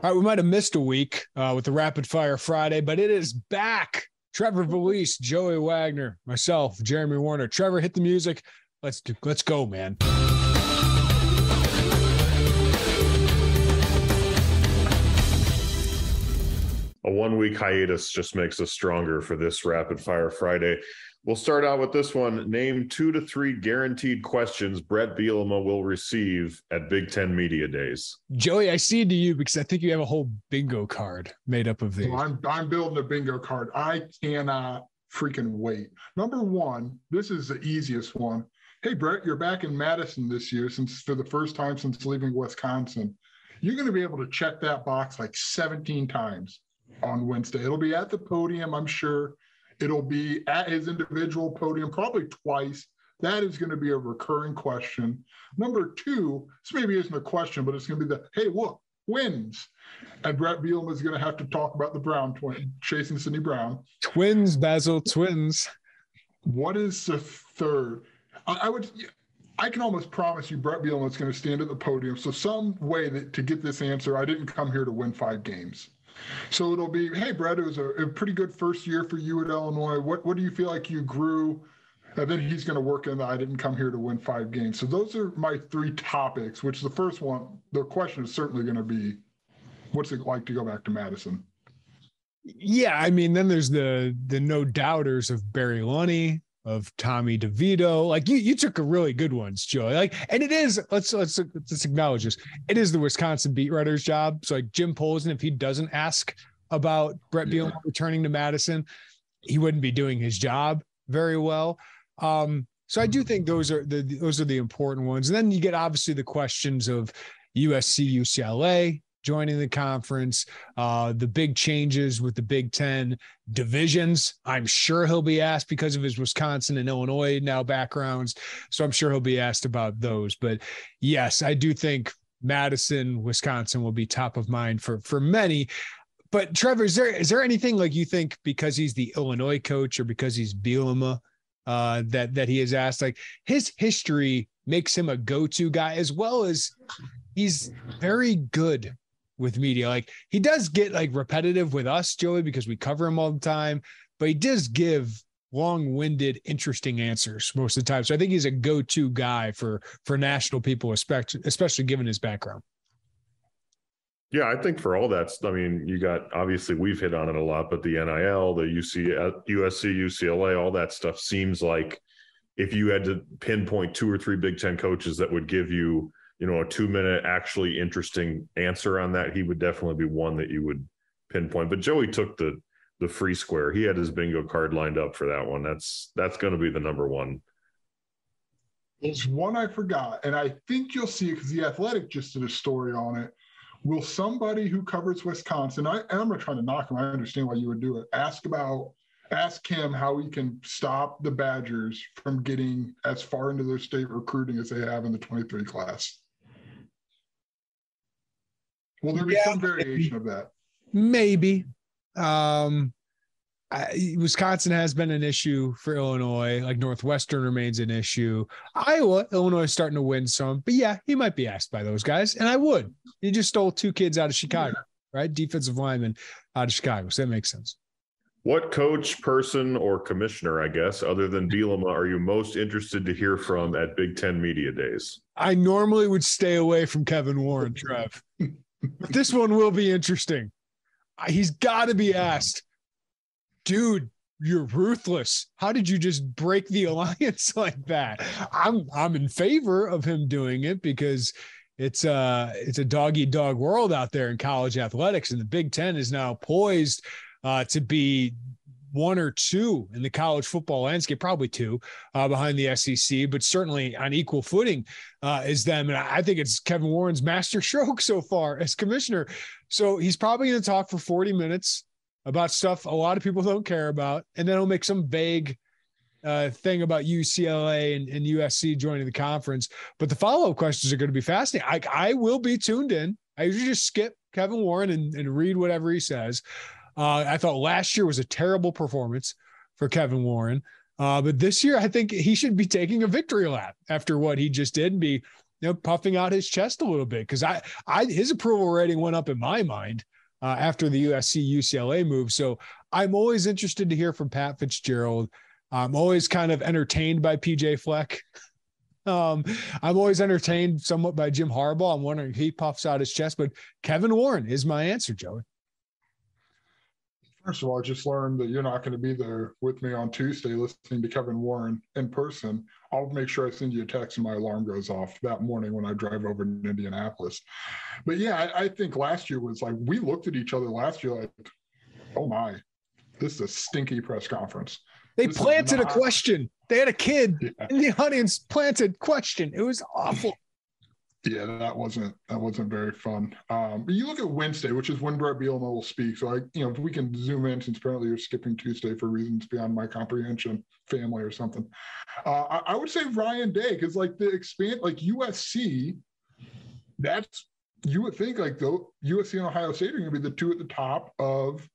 All right, we might have missed a week with the Rapid Fire Friday, but it is back. Trevor Vallese, Joey Wagner, myself, Jeremy Warner. Trevor, hit the music. Let's go, man. A 1 week hiatus just makes us stronger for this Rapid Fire Friday. We'll start out with this one. Name 2 to 3 guaranteed questions Bret Bielema will receive at Big Ten Media Days. Joey, I see it to you because I think you have a whole bingo card made up of these. Well, I'm building a bingo card. I cannot freaking wait. Number 1, this is the easiest one. Hey, Bret, you're back in Madison this year for the first time since leaving Wisconsin. You're going to be able to check that box like 17 times on Wednesday. It'll be at the podium, I'm sure. It'll be at his individual podium, probably twice. That is going to be a recurring question. Number 2, this maybe isn't a question, but it's going to be hey, look, wins. And Bret Bielema is going to have to talk about the Brown twin, chasing Sidney Brown. Twins, Basil, twins. What is the third? I can almost promise you Bret Bielema is going to stand at the podium. So some way to get this answer, I didn't come here to win 5 games. So it'll be, hey, Bret, it was a pretty good first year for you at Illinois. What do you feel like you grew? And then he's going to work in I didn't come here to win 5 games. So those are my 3 topics, which the first one, the question is certainly going to be, what's it like to go back to Madison? Yeah, I mean, then there's the no doubters of Barry Lunny, of Tommy DeVito. Like you took a really good ones, Joey. Like, and it is, let's acknowledge this. It is the Wisconsin beat writer's job. So like Jim Posen, if he doesn't ask about Bret Bielema returning to Madison, he wouldn't be doing his job very well. So I do think those are the important ones. And then you get obviously the questions of USC, UCLA joining the conference, the big changes with the Big Ten divisions. I'm sure he'll be asked because of his Wisconsin and Illinois now backgrounds. So I'm sure he'll be asked about those. But yes, I do think Madison, Wisconsin will be top of mind for many. But Trevor, is there anything like you think because he's the Illinois coach or because he's Bielema that he is asked? Like his history makes him a go-to guy, as well as he's very good with media. Like he does get like repetitive with us, Joey, because we cover him all the time, but he does give long-winded, interesting answers most of the time. So I think he's a go-to guy for national people, especially given his background. Yeah, I think for all that, I mean, you got, obviously we've hit on it a lot, but the NIL, the USC, UCLA, all that stuff seems like if you had to pinpoint 2 or 3 Big Ten coaches that would give you, a 2-minute actually interesting answer on that, he would definitely be one that you would pinpoint. But Joey took the free square. He had his bingo card lined up for that one. That's going to be the number 1. There's one I forgot, and I think you'll see it because The Athletic just did a story on it. Will somebody who covers Wisconsin, and I'm not trying to knock him, I understand why you would do it, ask him how he can stop the Badgers from getting as far into their state recruiting as they have in the 23 class? Will there be some variation of that? Maybe. Wisconsin has been an issue for Illinois. Like Northwestern remains an issue. Illinois is starting to win some. But yeah, he might be asked by those guys. And I would. He just stole 2 kids out of Chicago, right? Defensive linemen out of Chicago. So that makes sense. What coach, person, or commissioner, I guess, other than Bielema, are you most interested to hear from at Big Ten Media Days? I normally would stay away from Kevin Warren, Trev. But this one will be interesting. He's got to be asked, dude, you're ruthless. How did you just break the alliance like that? I'm in favor of him doing it because it's a dog-eat-dog world out there in college athletics, and the Big Ten is now poised to be 1 or 2 in the college football landscape, probably 2 behind the SEC, but certainly on equal footing as them. And I think it's Kevin Warren's master stroke so far as commissioner. So he's probably going to talk for 40 minutes about stuff a lot of people don't care about, and then he'll make some vague thing about UCLA and USC joining the conference. But the follow-up questions are going to be fascinating. I will be tuned in. I usually just skip Kevin Warren and read whatever he says. I thought last year was a terrible performance for Kevin Warren. But this year, I think he should be taking a victory lap after what he just did and be puffing out his chest a little bit, because his approval rating went up in my mind after the USC UCLA move. So I'm always interested to hear from Pat Fitzgerald. I'm always kind of entertained by PJ Fleck. I'm always entertained somewhat by Jim Harbaugh. I'm wondering if he puffs out his chest, but Kevin Warren is my answer, Joey. First of all, I just learned that you're not going to be there with me on Tuesday listening to Kevin Warren in person. I'll make sure I send you a text when my alarm goes off that morning when I drive over to Indianapolis. But yeah, I think last year was like, we looked at each other last year like, oh my, this is a stinky press conference. They planted a question. They had a kid in the audience planted question. It was awful. Yeah, that wasn't very fun. But you look at Wednesday, which is when Brett Bielema will speak. So if we can zoom in, since apparently you're skipping Tuesday for reasons beyond my comprehension, family or something. I would say Ryan Day, because USC, you would think USC and Ohio State are going to be the two at the top of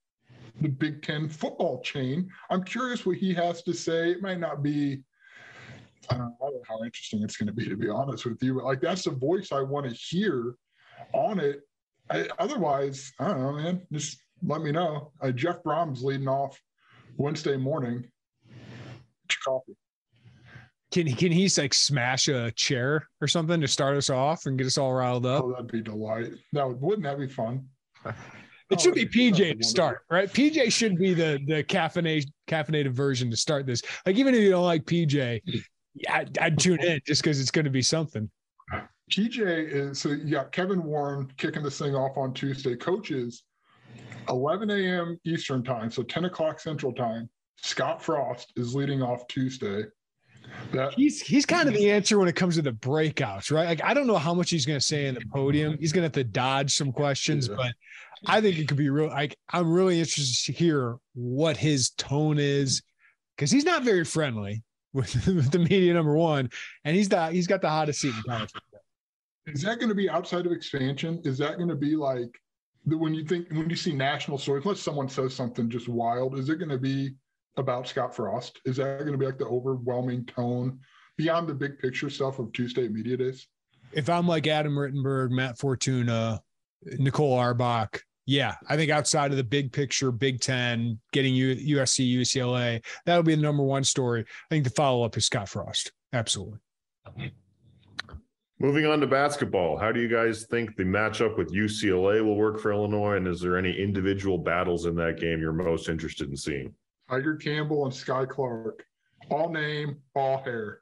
the Big Ten football chain. I'm curious what he has to say. It might not be. I don't know how interesting it's going to be honest with you. But that's the voice I want to hear on it. Otherwise, I don't know, man. Just let me know. Jeff Brom's leading off Wednesday morning. Coffee. Can he smash a chair or something to start us off and get us all riled up? Oh, that'd be delight. Wouldn't that be fun? It should be PJ to start, right? PJ should be the caffeinated version to start this. Even if you don't like PJ, I'd tune in just because it's going to be something. PJ is, so you got Kevin Warren kicking this thing off on Tuesday. Coaches, 11 a.m. Eastern time, so 10 o'clock Central time. Scott Frost is leading off Tuesday. He's kind of the answer when it comes to the breakouts, right? I don't know how much he's going to say in the podium. He's going to have to dodge some questions, but I think it could be real. I'm really interested to hear what his tone is, because he's not very friendly with the media, number one, and he's got the hottest seat in college football. Is that going to be outside of expansion? Is that going to be when you see national stories, unless someone says something just wild, is it going to be about Scott Frost? Is that going to be the overwhelming tone beyond the big picture stuff of Tuesday media days? If I'm like Adam Rittenberg, Matt Fortuna, Nicole Arbach, I think outside of the big picture, Big Ten, getting USC, UCLA, that'll be the number one story. I think the follow-up is Scott Frost. Absolutely. Moving on to basketball, how do you guys think the matchup with UCLA will work for Illinois? And is there any individual battles in that game you're most interested in seeing? Tiger Campbell and Sky Clark, all name, all hair.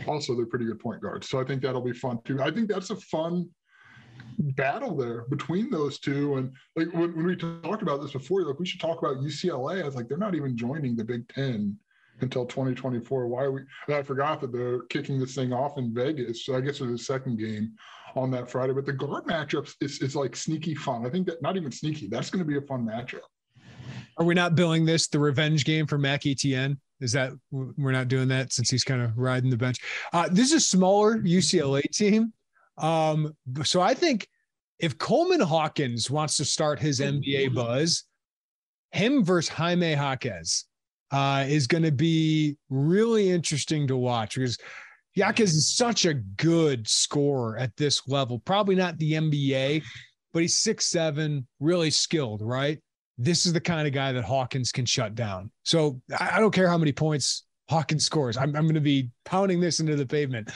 Also, they're pretty good point guards. So I think that'll be fun too. I think that's a fun battle there between those two. And when we talked about this before, we should talk about UCLA. I was they're not even joining the Big Ten until 2024. Why are we? I forgot that they're kicking this thing off in Vegas. So I guess there's a second game on that Friday. But the guard matchups is sneaky fun. I think that not even sneaky. That's going to be a fun matchup. Are we not billing this the revenge game for Mac Etienne? Is that we're not doing that since he's kind of riding the bench? This is a smaller UCLA team. So I think if Coleman Hawkins wants to start his NBA buzz, him versus Jaime Jaquez is going to be really interesting to watch, because Jaquez is such a good scorer at this level. Probably not the NBA, but he's 6'7", really skilled, right? This is the kind of guy that Hawkins can shut down. So I don't care how many points Hawkins scores. I'm going to be pounding this into the pavement.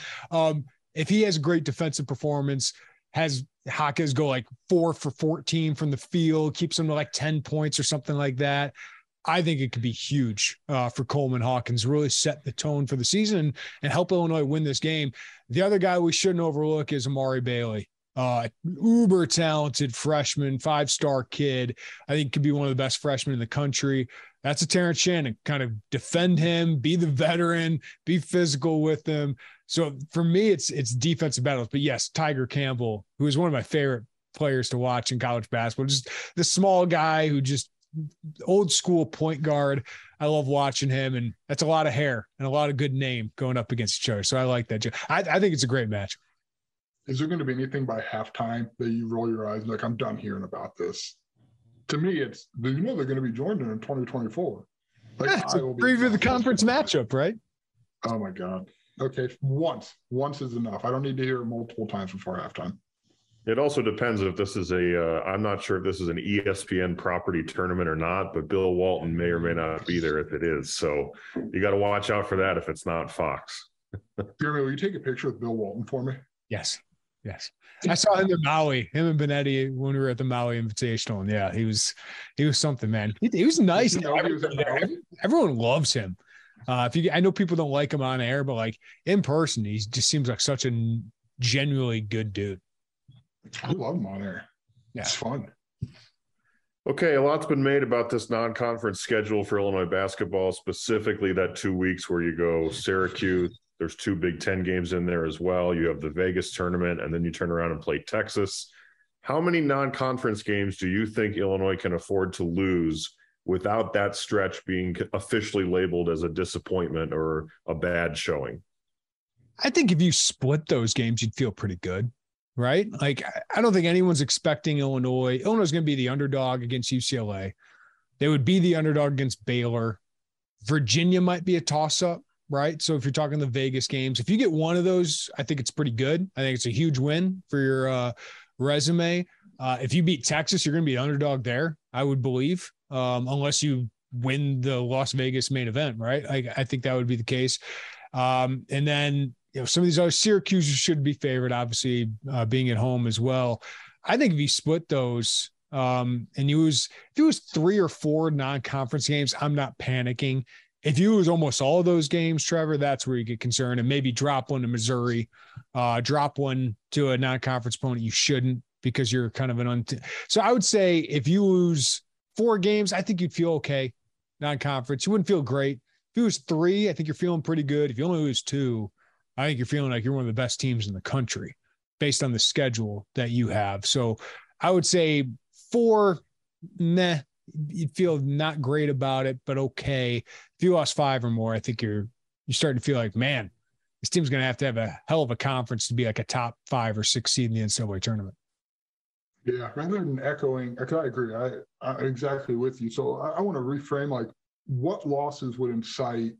If he has a great defensive performance, has Hawkins go 4 for 14 from the field, keeps him to 10 points or something like that, I think it could be huge for Coleman Hawkins, really set the tone for the season and help Illinois win this game. The other guy we shouldn't overlook is Amari Bailey. Uber talented freshman, 5-star kid. I think could be one of the best freshmen in the country. That's a Terrence Shannon. Kind of defend him, be the veteran, be physical with him. So for me, it's defensive battles. But yes, Tiger Campbell, who is one of my favorite players to watch in college basketball, just the small guy who just old school point guard. I love watching him, and that's a lot of hair and a lot of good name going up against each other. So I like that. I think it's a great match. Is there going to be anything by halftime that you roll your eyes I'm done hearing about this? To me, it's they're going to be joined in 2024. It's a preview of the conference matchup, right? Oh my God. Okay, once is enough. I don't need to hear it multiple times before halftime. It also depends if this is I'm not sure if this is an ESPN property tournament or not, but Bill Walton may or may not be there if it is. So you got to watch out for that if it's not Fox. Jeremy, will you take a picture with Bill Walton for me? Yes. I saw him in Maui, him and Benetti when we were at the Maui Invitational. And yeah, he was something, man. He was nice. Everyone loves him. I know people don't like him on air, but like in person, he just seems like such a genuinely good dude. I love him on air. Yeah. It's fun. Okay, a lot's been made about this non-conference schedule for Illinois basketball, specifically that 2 weeks where you go Syracuse. There's 2 Big Ten games in there as well. You have the Vegas tournament, and then you turn around and play Texas. How many non-conference games do you think Illinois can afford to lose without that stretch being officially labeled as a disappointment or a bad showing? I think if you split those games, you'd feel pretty good, right? Like, I don't think anyone's expecting Illinois. Illinois is going to be the underdog against UCLA. They would be the underdog against Baylor. Virginia might be a toss-up, right? So if you're talking the Vegas games, if you get one of those, I think it's pretty good. I think it's a huge win for your resume. If you beat Texas, you're going to be underdog there, I would believe, unless you win the Las Vegas main event, right? I think that would be the case. And then, some of these other Syracuse should be favored, obviously, being at home as well. I think if you split those and if it was 3 or 4 non-conference games, I'm not panicking. If you lose almost all of those games, Trevor, that's where you get concerned, and maybe drop one to Missouri, drop one to a non-conference opponent you shouldn't, because you're kind of so I would say if you lose 4 games, I think you'd feel okay. Non-conference, you wouldn't feel great. If you lose 3, I think you're feeling pretty good. If you only lose 2, I think you're feeling like you're one of the best teams in the country based on the schedule that you have. So I would say 4, meh. You'd feel not great about it, but okay. If you lost 5 or more, I think you're starting to feel like, man, this team's going to have a hell of a conference to be like a top 5 or 6 seed in the NCAA tournament. Yeah, rather than echoing, I agree. I exactly with you. So I want to reframe, like, what losses would incite.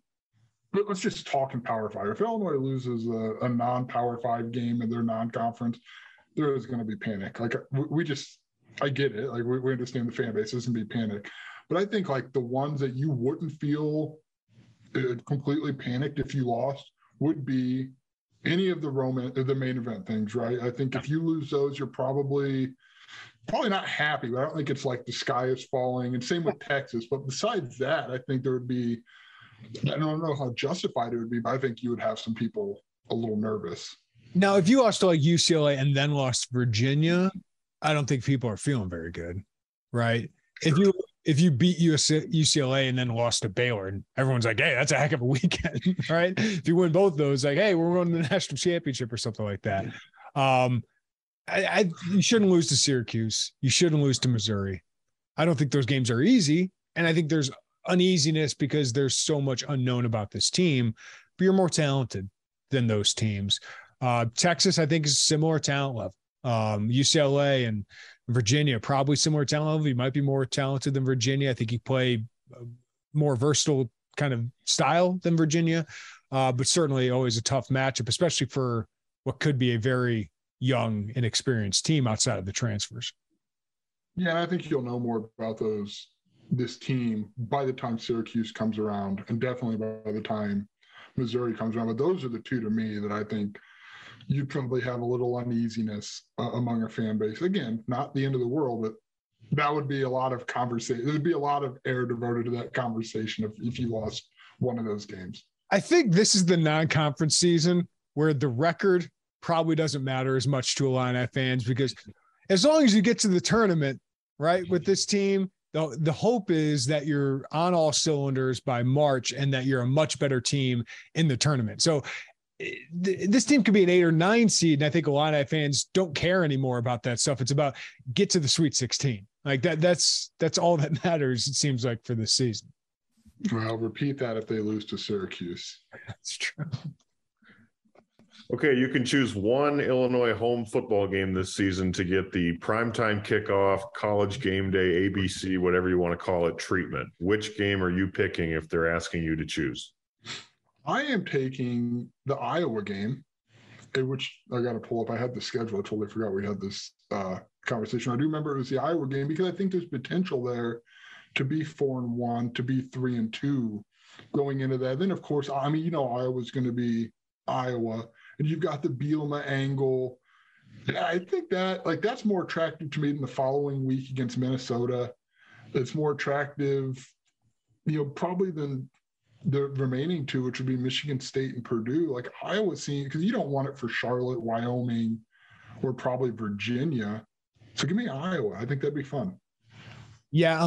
But let's just talk in Power 5. If Illinois loses a non-Power 5 game in their non-conference, there is going to be panic. Like, I get it. Like, we understand the fan base doesn't be panic. But I think, like, the ones that you wouldn't feel completely panicked if you lost would be any of the main event things, right? I think if you lose those, you're probably not happy, but I don't think it's like the sky is falling. And same with Texas. But besides that, I think there would be, I don't know how justified it would be, but I think you would have some people a little nervous. Now, if you lost to like UCLA and then lost Virginia, I don't think people are feeling very good, right? Sure. If you beat UCLA and then lost to Baylor, and everyone's like, hey, that's a heck of a weekend, right? If you win both those, like, hey, we're winning the national championship or something like that. You shouldn't lose to Syracuse. You shouldn't lose to Missouri. I don't think those games are easy, and I think there's uneasiness because there's so much unknown about this team, but you're more talented than those teams. Texas, I think, is similar talent level. UCLA and Virginia, probably similar talent level. You might be more talented than Virginia. I think you play a more versatile kind of style than Virginia, but certainly always a tough matchup, especially for what could be a very young, inexperienced team outside of the transfers. Yeah, and I think you'll know more about this team by the time Syracuse comes around, and definitely by the time Missouri comes around. But those are the 2 to me that I think you'd probably have a little uneasiness among a fan base. Again, not the end of the world, but that would be a lot of conversation. There would be a lot of air devoted to that conversation if you lost one of those games. I think this is the non-conference season where the record probably doesn't matter as much to Illini fans, because as long as you get to the tournament, right, with this team, the hope is that you're on all cylinders by March and that you're a much better team in the tournament. So this team could be an 8 or 9 seed, and I think Illini fans don't care anymore about that stuff. It's about get to the Sweet 16. Like that's all that matters, it seems like, for this season. Well, repeat that if they lose to Syracuse. That's true. Okay, you can choose one Illinois home football game this season to get the primetime kickoff, college game day, ABC, whatever you want to call it, treatment. Which game are you picking if they're asking you to choose? I am taking the Iowa game, which I got to pull up. I had the schedule. I totally forgot we had this conversation. I do remember it was the Iowa game because I think there's potential there to be 4-1, to be 3-2 going into that. Then, of course, I mean, you know, Iowa's going to be Iowa, and you've got the Bielema angle. Yeah, I think that that's more attractive to me than the following week against Minnesota. It's more attractive, you know, probably than the remaining two, which would be Michigan State and Purdue. Like Iowa, because you don't want it for Charlotte, Wyoming, or probably Virginia. So give me Iowa. I think that'd be fun. Yeah,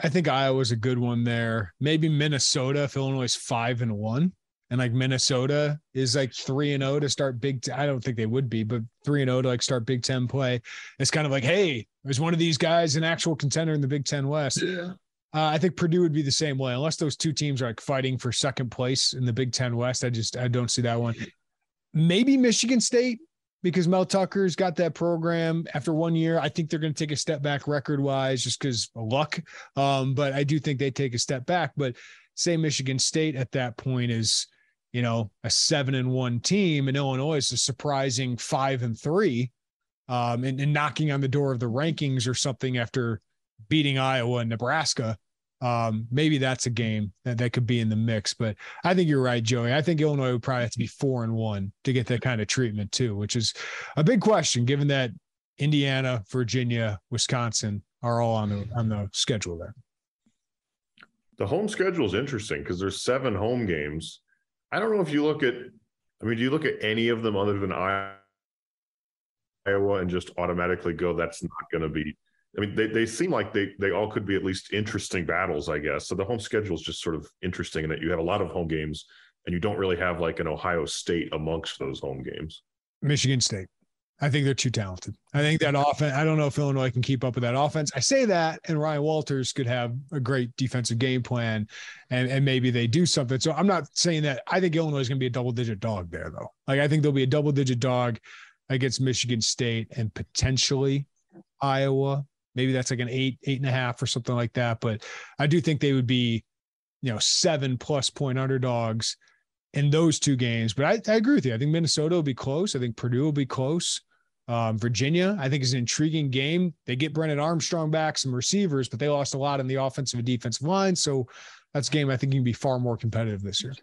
I think Iowa's a good one there. Maybe Minnesota if Illinois is 5-1, and like Minnesota is like 3-0 to start I don't think they would be, but 3-0 to like start Big Ten play. It's kind of like, hey, is one of these guys an actual contender in the Big Ten West? Yeah. I think Purdue would be the same way, unless those two teams are like fighting for second place in the Big Ten West. I don't see that one. Maybe Michigan State, because Mel Tucker's got that program after 1 year. I think they're going to take a step back record-wise just because of luck. But I do think they take a step back. But say Michigan State at that point is, you know, a 7-1 team, and Illinois is a surprising 5-3, and knocking on the door of the rankings or something after beating Iowa and Nebraska. Maybe that's a game that could be in the mix, but I think you're right, Joey. I think Illinois would probably have to be 4-1 to get that kind of treatment too, which is a big question given that Indiana, Virginia, Wisconsin are all on the schedule there. The home schedule is interesting because there's 7 home games. I don't know if you look at, do you look at any of them other than Iowa and just automatically go, that's not going to be, they seem like they all could be at least interesting battles, I guess. So the home schedule is just sort of interesting in that you have a lot of home games and you don't really have like an Ohio State amongst those home games. Michigan State. I think they're too talented. I think that offense, I don't know if Illinois can keep up with that offense. I say that, and Ryan Walters could have a great defensive game plan, and maybe they do something. So I'm not saying that. I think Illinois is going to be a double-digit dog there, though. Like I think there'll be a double-digit dog against Michigan State and potentially Iowa. Maybe that's like an 8.5 or something like that. But I do think they would be, 7+ point underdogs in those two games. But I agree with you. I think Minnesota will be close. I think Purdue will be close. Virginia, I think, is an intriguing game. They get Brennan Armstrong back, some receivers, but they lost a lot in the offensive and defensive line. So that's a game I think can be far more competitive this year.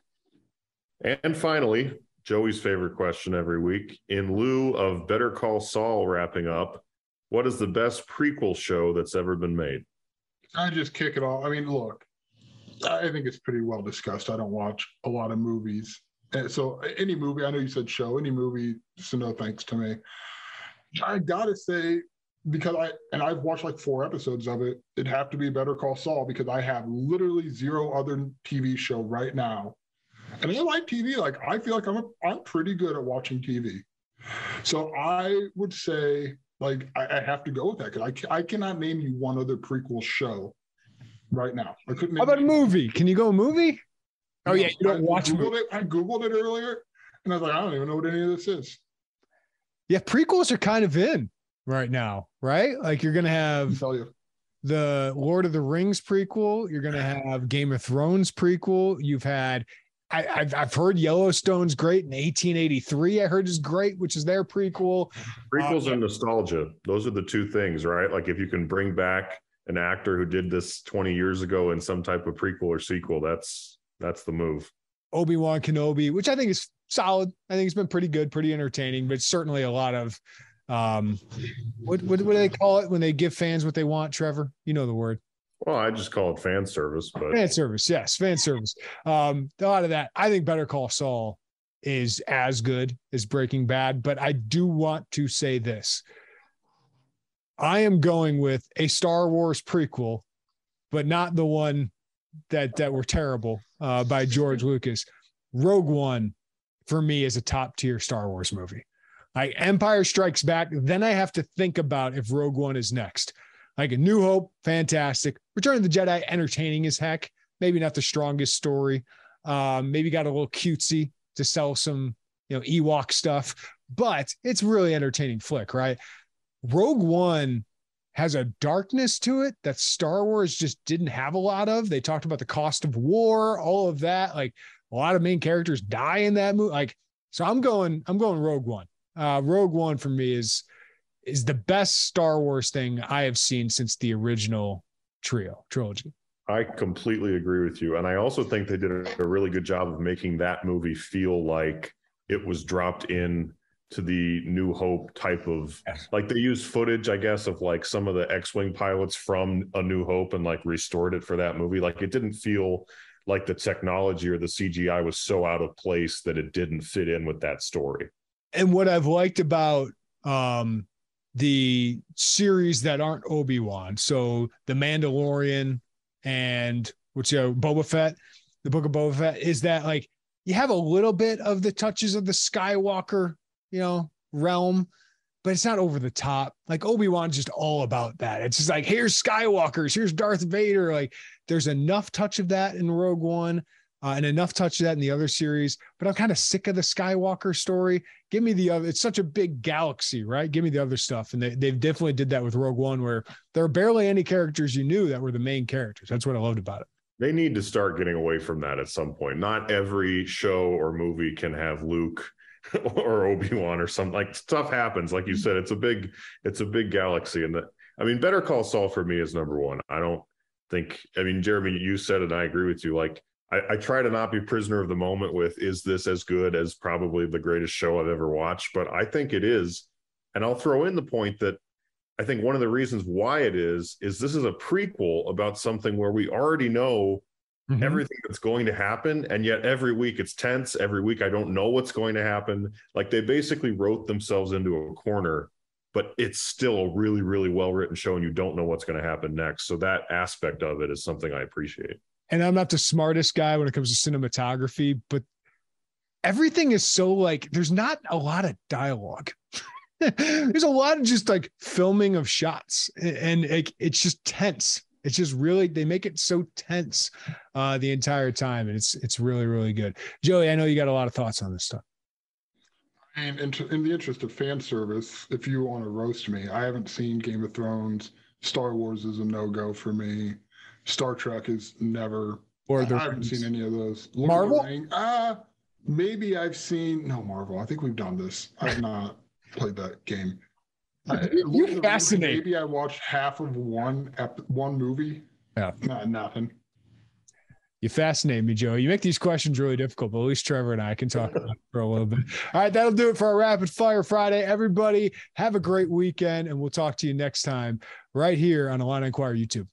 And finally, Joey's favorite question every week. In lieu of Better Call Saul wrapping up, what is the best prequel show that's ever been made? I just kick it off. Look, I think it's pretty well discussed. I don't watch a lot of movies. And so any movie, I know you said show, any movie, so no thanks to me. I got to say, because I've watched like 4 episodes of it, it'd have to be Better Call Saul because I have literally 0 other TV show right now. And I like TV. Like, I feel like I'm pretty good at watching TV. So I would say, like, I have to go with that because I cannot name you one other prequel show right now. I couldn't. How about a movie? Can you go a movie? Oh, yeah. You don't watch movies. I Googled it earlier, and I was like, I don't even know what any of this is. Yeah, prequels are kind of in right now, right? Like, you're going to have the Lord of the Rings prequel. You're going to have Game of Thrones prequel. You've had, I've heard Yellowstone's great in 1883. I heard is great, which is their prequel. Prequels and nostalgia. Those are the two things, right? Like if you can bring back an actor who did this 20 years ago in some type of prequel or sequel, that's the move. Obi-Wan Kenobi, which I think is solid. I think it's been pretty good, pretty entertaining, but certainly a lot of what do they call it when they give fans what they want, Trevor? You know the word. Well, I just call it fan service, but fan service. Yes. Fan service. A lot of that. I think Better Call Saul is as good as Breaking Bad, but I do want to say this. I am going with a Star Wars prequel, but not the one that were terrible by George Lucas. Rogue One for me is a top tier Star Wars movie. Like Empire Strikes Back. Then I have to think about if Rogue One is next. Like A New Hope, fantastic. Return of the Jedi, entertaining as heck. Maybe not the strongest story. Maybe got a little cutesy to sell some, Ewok stuff, but it's really entertaining flick, right? Rogue One has a darkness to it that Star Wars just didn't have a lot of. They talked about the cost of war, all of that. Like a lot of main characters die in that movie. Like, so I'm going Rogue One. Rogue One for me is the best Star Wars thing I have seen since the original trilogy. I completely agree with you. And I also think they did a really good job of making that movie feel like it was dropped in to the New Hope type of, like they used footage, I guess, of like some of the X-Wing pilots from A New Hope and like restored it for that movie. Like it didn't feel like the technology or the CGI was so out of place that it didn't fit in with that story. And what I've liked about the series that aren't Obi-Wan, so The Mandalorian and Boba Fett, the Book of Boba Fett, is that like you have a little bit of the touches of the Skywalker, realm, but it's not over the top. Like Obi-Wan's just all about that. It's just like, here's Skywalkers, here's Darth Vader. Like there's enough touch of that in Rogue One and enough touch of that in the other series, but I'm kind of sick of the Skywalker story. Give me the other, it's such a big galaxy, right? Give me the other stuff. And they've definitely did that with Rogue One, where there are barely any characters you knew that were the main characters. That's what I loved about it. They need to start getting away from that at some point. Not every show or movie can have Luke or Obi-Wan or something. Like stuff happens. Like you said, it's a big galaxy. And Better Call Saul for me is number one. Jeremy, you said it and I agree with you. Like I try to not be prisoner of the moment with, is this as good as probably the greatest show I've ever watched? But I think it is. And I'll throw in the point that I think one of the reasons why it is this is a prequel about something where we already know everything that's going to happen. And yet every week it's tense. Every week I don't know what's going to happen. Like they basically wrote themselves into a corner, but it's still a really, really well-written show and you don't know what's going to happen next. So that aspect of it is something I appreciate. And I'm not the smartest guy when it comes to cinematography, but everything is so like, there's not a lot of dialogue. There's a lot of just like filming of shots and it's just tense. It's just really, they make it so tense the entire time. And it's really, really good. Joey, I know you got a lot of thoughts on this stuff. And in the interest of fan service, if you want to roast me, I haven't seen Game of Thrones. Star Wars is a no-go for me. Star Trek is never. I haven't seen any of those. Marvel? Maybe I've seen. No, Marvel. I think we've done this. I've not played that game. You fascinate. Maybe I watched half of one movie. Yeah. Nothing. You fascinate me, Joey. You make these questions really difficult, but at least Trevor and I can talk about it for a little bit. All right, that'll do it for our Rapid Fire Friday. Everybody, have a great weekend, and we'll talk to you next time right here on Illini Inquirer YouTube.